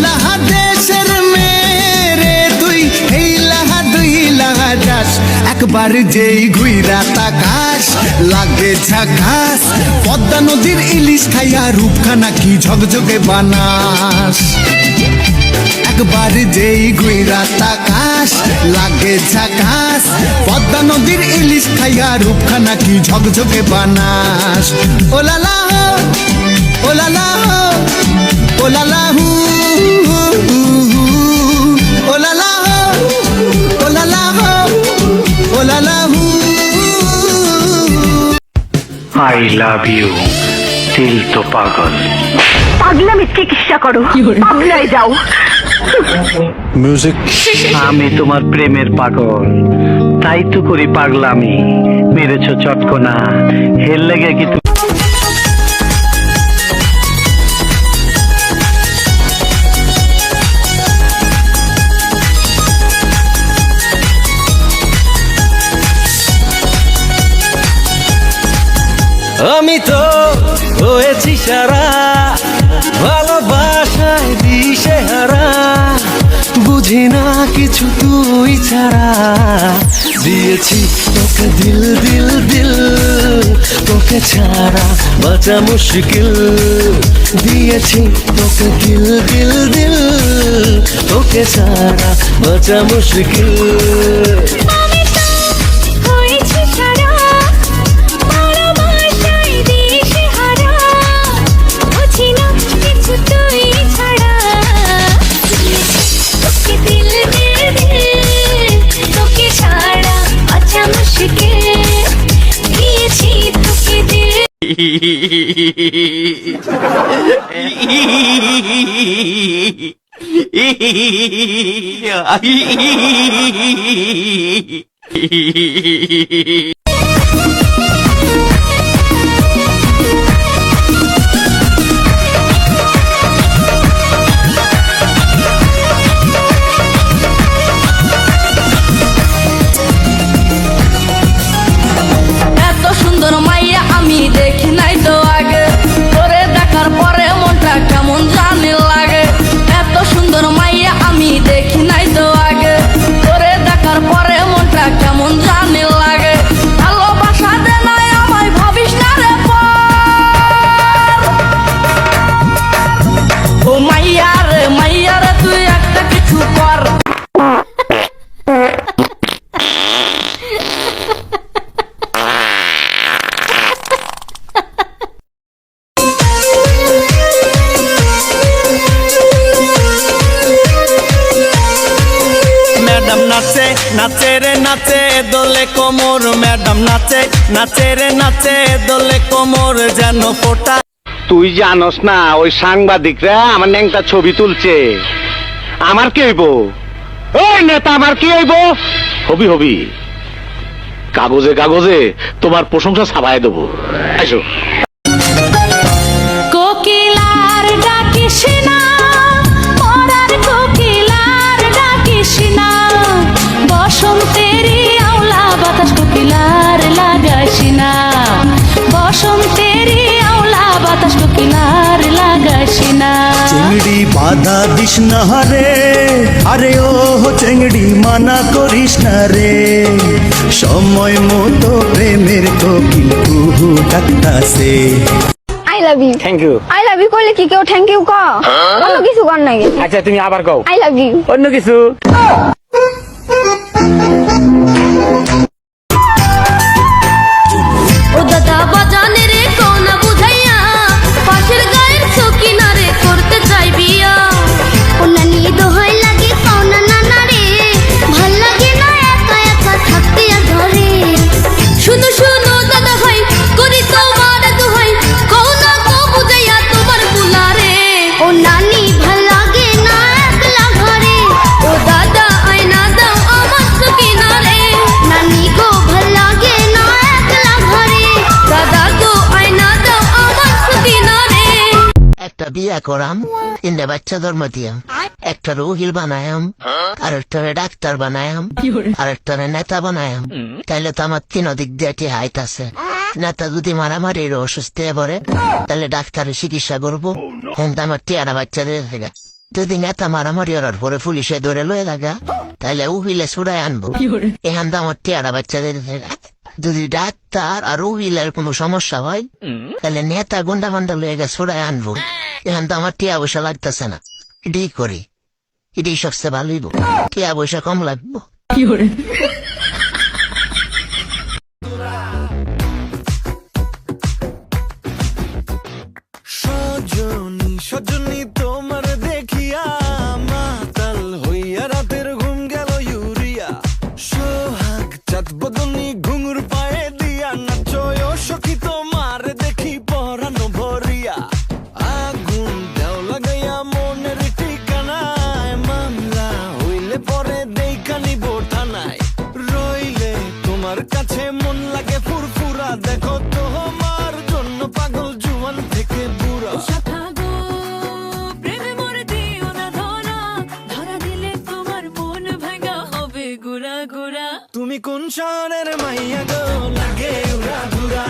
লাহা দেশের মেরে তুই এই লাহা দুই লাহা যাস একবার যেই ঘুইরা তাকাস লাগে ঝাকাস পদ্মা নদীর ইলিশ খাইয়া রূপখানা কি ঝকঝকে বানাস একবার যেই ঘুইরা তাকাস লাগে ঝাকাস পদ্মা নদীর ইলিশ খাইয়া রূপখানা কি ঝকঝকে বানাস ও লালা ও লালা ও লালা হু ও লালা ও লালা ও লালা হু আই লাভ ইউ দিল তো পাগল। পাগলামি চিকিৎসা করো, পাগলায় যাও। মিউজিক। আমি তোমার প্রেমের পাগল, তাই তো করি পাগলামি। মেরেছ চটকনা, হেল লেগে কি আমি তো হয়েছি সারা ভালোবাসায় দিশে হারা বুঝি না কিছু তুই ছাড়া দিয়েছি তোকে দিল দিল দিল তোকে ছাড়া বাঁচা মুশকিল দিয়েছি তোকে দিল দিল দিল তোকে ছাড়া বাঁচা মুশকিল নাচে রে নাচে দোলে কোমর ম্যাডাম নাচে নাচে রে নাচে দোলে কোমর যেন ফোটা। তুই জানোস না ওই সাংবাদিকরা আমার ন্যাংটা ছবি তুলছে। আমার কি হইব? ওই নেতা আমার কি হইব? হবি হবি, কাগজে কাগজে তোমার প্রশংসা ছাপায় দেবো। আইসো। কোকিলার ডাকিস না, পরার কোকিলার ডাকিস না, বসন্তেরি আওলা বাতাস কোকিলার লাগাইস না, বসন্তেরি আওলা বাতাস কোকিলার লাগাইস না। চিংড়ি বাধা দিস না রে, আরে ও চিংড়ি মানা করিস না রে, সময় মতো প্রেমের কোকিল কুহু ডাকতাছে। I love you. Thank you. I love you কইলে কি কেউ থ্যাংক ইউ কও? অন্য কিছু কর নাকি? আচ্ছা তুমি আবার কও আই লাভ ইউ। অন্য কিছু। ও দাদা বাজানে রে কোনা বুঝাইয়া, পাশের গায়ের সকিনা রে করতে চাই বিয়া। ও নানি দোহাই লাগে কোনা নানা রে, ভাল লাগে না একা একা থাকতে আর ঘরে। শুনো শুনো দাদা ভাই, করি তোমার দোহাই, কোনা কো বুঝাইয়া তোমার বুলারে। ও নানি ভাল লাগে না একলা ঘরে, ও দাদা আয়না দাও আমার সকিনা রে। নানি গো ভাল লাগে না একলা ঘরে, দাদা গো আয়না দাও আমার সকিনা রে। একটা বিয়া করাম, তিনটা বাচ্চা জন্ম দিয়াম, একটা রুহিল বানায়াম, আরেকটারে ডাক্তার বানায়াম, আরেকটারে নেতা বানায়াম। তাইলে তো আমার তিন দিক দিয়ে হাইট আছে। নেতা যদি মারামারির অসুস্থ হয়ে পড়ে, তাহলে ডাক্তারের চিকিৎসা করবো, কিন্তু আমার টিয়ারা বাচ্চা দিয়ে যদি নেতা মারামারি ওরার পরে পুলিশে ধরে লয়ে লাগা তাহলে উহিলে সুরাই আনবো এখান তো আমার টিয়ারা বাচ্চাদের যদি ডাক্তার আর উহিলের কোনো সমস্যা হয় তাহলে নেতা গুন্ডা গুন্ডা লয়ে গে সুরাই আনবো এখান তো আমার টিয়া পয়সা লাগতেছে না এটাই করি এটাই সবচেয়ে ভালো হইব টিয়া পয়সা কম লাগবো সজনী সজনী তোমার দেখিয়া মাতাল হইয়া রাতের ঘুম গেল ইউরিয়া সোহাগ চাঁদ বদনী ঘুঙুর পায়ে দিয়া নাচয় সখী তোমার দেখি পরানো ভরিয়া আগুন দেও লাগাইয়া মনের ঠিকানায় মামলা হইলে পরে দেখা নিব থানায় রইলে তোমার কাছে মন লাগে ফুরফুরা দেখো তোমার জন্য পাগল জুয়ান থেকে বুড়া তুমি কোন শহরের মাইয়া গো লাগে উড়া ধুরা